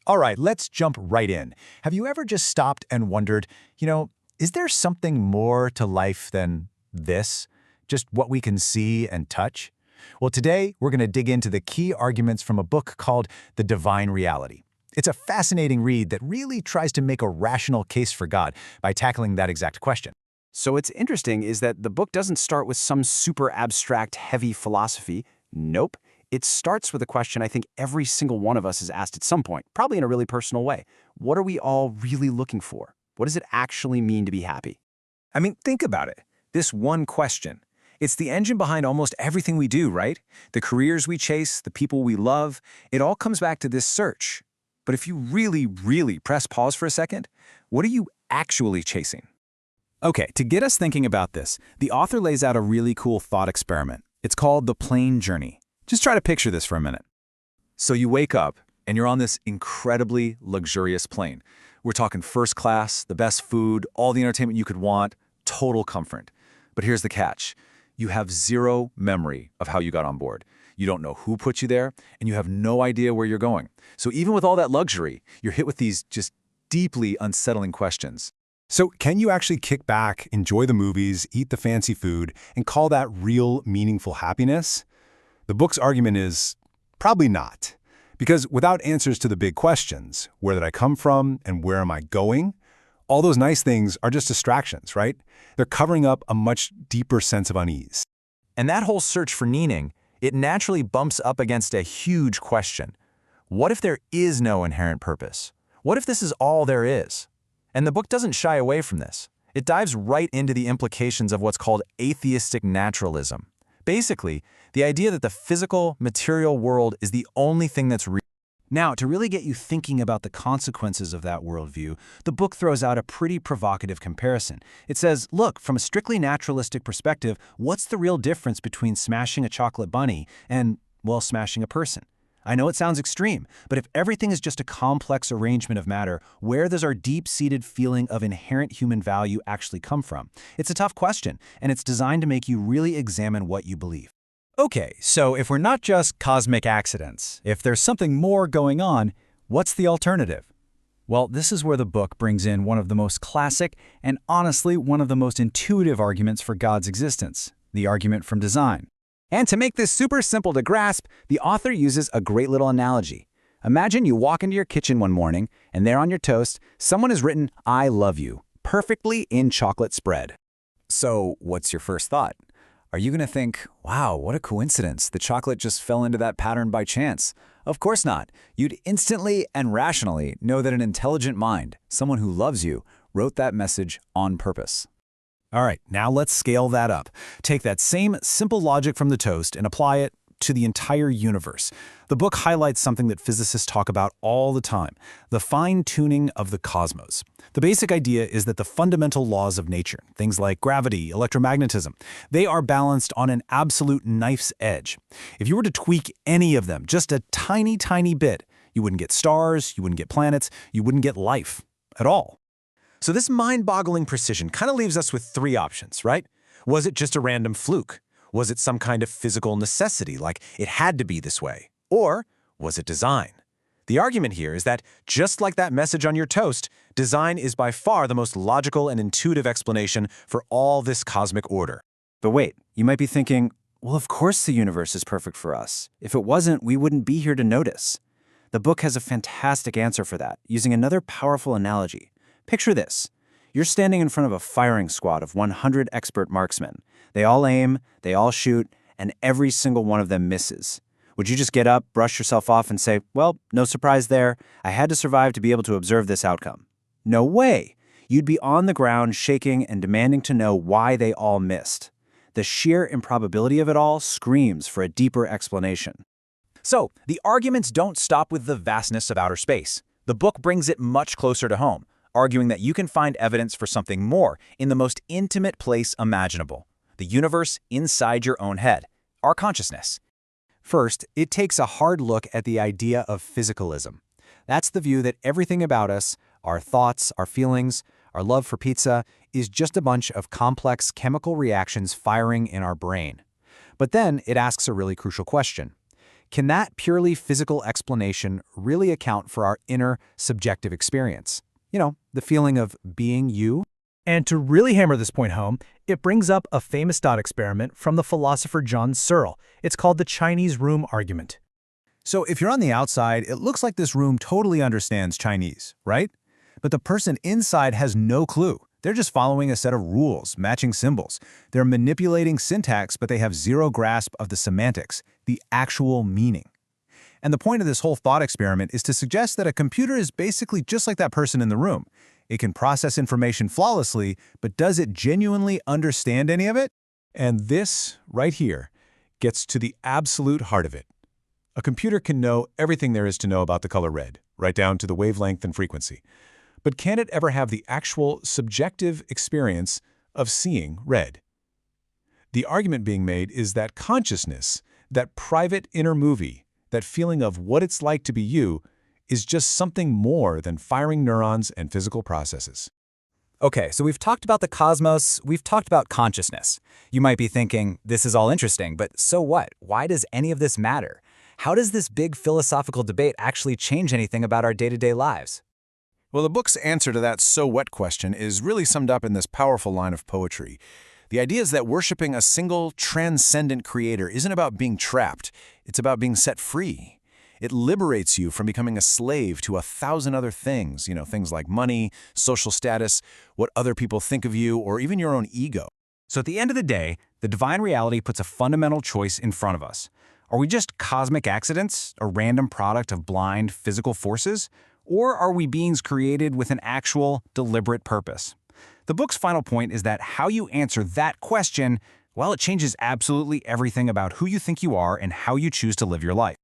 All right, let's jump right in. Have you ever just stopped and wondered, is there something more to life than this? Just what we can see and touch? Well, today we're going to dig into the key arguments from a book called The Divine Reality. It's a fascinating read that really tries to make a rational case for God by tackling that exact question. So what's interesting is that the book doesn't start with some super abstract, heavy philosophy. Nope. It starts with a question I think every single one of us has asked at some point, probably in a really personal way. What are we all really looking for? What does it actually mean to be happy? I mean, think about it. This one question. It's the engine behind almost everything we do, right? The careers we chase, the people we love, it all comes back to this search. But if you really, really press pause for a second, what are you actually chasing? Okay, to get us thinking about this, the author lays out a really cool thought experiment. It's called the plane journey. Just try to picture this for a minute. So you wake up and you're on this incredibly luxurious plane. We're talking first class, the best food, all the entertainment you could want, total comfort. But here's the catch. You have zero memory of how you got on board. You don't know who put you there, and you have no idea where you're going. So even with all that luxury, you're hit with these just deeply unsettling questions. So can you actually kick back, enjoy the movies, eat the fancy food, and call that real, meaningful happiness? The book's argument is probably not. Because without answers to the big questions, where did I come from and where am I going? All those nice things are just distractions, right? They're covering up a much deeper sense of unease. And that whole search for meaning, it naturally bumps up against a huge question. What if there is no inherent purpose? What if this is all there is? And the book doesn't shy away from this. It dives right into the implications of what's called atheistic naturalism. Basically, the idea that the physical, material world is the only thing that's real. Now, to really get you thinking about the consequences of that worldview, the book throws out a pretty provocative comparison. It says, look, from a strictly naturalistic perspective, what's the real difference between smashing a chocolate bunny and, well, smashing a person? I know it sounds extreme, but if everything is just a complex arrangement of matter, where does our deep-seated feeling of inherent human value actually come from? It's a tough question, and it's designed to make you really examine what you believe. Okay, so if we're not just cosmic accidents, if there's something more going on, what's the alternative? Well, this is where the book brings in one of the most classic and honestly one of the most intuitive arguments for God's existence, the argument from design. And to make this super simple to grasp, the author uses a great little analogy. Imagine you walk into your kitchen one morning, and there on your toast, someone has written, "I love you," perfectly in chocolate spread. So what's your first thought? Are you going to think, wow, what a coincidence, the chocolate just fell into that pattern by chance? Of course not. You'd instantly and rationally know that an intelligent mind, someone who loves you, wrote that message on purpose. All right, now let's scale that up. Take that same simple logic from the toast and apply it to the entire universe. The book highlights something that physicists talk about all the time, the fine-tuning of the cosmos. The basic idea is that the fundamental laws of nature, things like gravity, electromagnetism, they are balanced on an absolute knife's edge. If you were to tweak any of them just a tiny, tiny bit, you wouldn't get stars, you wouldn't get planets, you wouldn't get life at all. So this mind-boggling precision kind of leaves us with three options, right? Was it just a random fluke? Was it some kind of physical necessity, like it had to be this way? Or was it design? The argument here is that, just like that message on your toast, design is by far the most logical and intuitive explanation for all this cosmic order. But wait, you might be thinking, well, of course the universe is perfect for us. If it wasn't, we wouldn't be here to notice. The book has a fantastic answer for that, using another powerful analogy. Picture this. You're standing in front of a firing squad of 100 expert marksmen. They all aim, they all shoot, and every single one of them misses. Would you just get up, brush yourself off, and say, well, no surprise there. I had to survive to be able to observe this outcome? No way. You'd be on the ground, shaking and demanding to know why they all missed. The sheer improbability of it all screams for a deeper explanation. So, the arguments don't stop with the vastness of outer space. The book brings it much closer to home, arguing that you can find evidence for something more in the most intimate place imaginable, the universe inside your own head, our consciousness. First, it takes a hard look at the idea of physicalism. That's the view that everything about us, our thoughts, our feelings, our love for pizza, is just a bunch of complex chemical reactions firing in our brain. But then it asks a really crucial question. Can that purely physical explanation really account for our inner subjective experience? You know, the feeling of being you? And to really hammer this point home, it brings up a famous thought experiment from the philosopher John Searle. It's called the Chinese room argument. So if you're on the outside, it looks like this room totally understands Chinese, right? But the person inside has no clue. They're just following a set of rules, matching symbols. They're manipulating syntax, but they have zero grasp of the semantics, the actual meaning. And the point of this whole thought experiment is to suggest that a computer is basically just like that person in the room. It can process information flawlessly, but does it genuinely understand any of it? And this, right here, gets to the absolute heart of it. A computer can know everything there is to know about the color red, right down to the wavelength and frequency. But can it ever have the actual subjective experience of seeing red? The argument being made is that consciousness, that private inner movie, that feeling of what it's like to be you, is just something more than firing neurons and physical processes. Okay, so we've talked about the cosmos, we've talked about consciousness. You might be thinking, this is all interesting, but so what? Why does any of this matter? How does this big philosophical debate actually change anything about our day-to-day lives? Well, the book's answer to that so what question is really summed up in this powerful line of poetry. The idea is that worshiping a single, transcendent creator isn't about being trapped. It's about being set free. It liberates you from becoming a slave to 1,000 other things, things like money, social status, what other people think of you, or even your own ego. So at the end of the day, the divine reality puts a fundamental choice in front of us. Are we just cosmic accidents, a random product of blind physical forces? Or are we beings created with an actual, deliberate purpose? The book's final point is that how you answer that question, well, it changes absolutely everything about who you think you are and how you choose to live your life.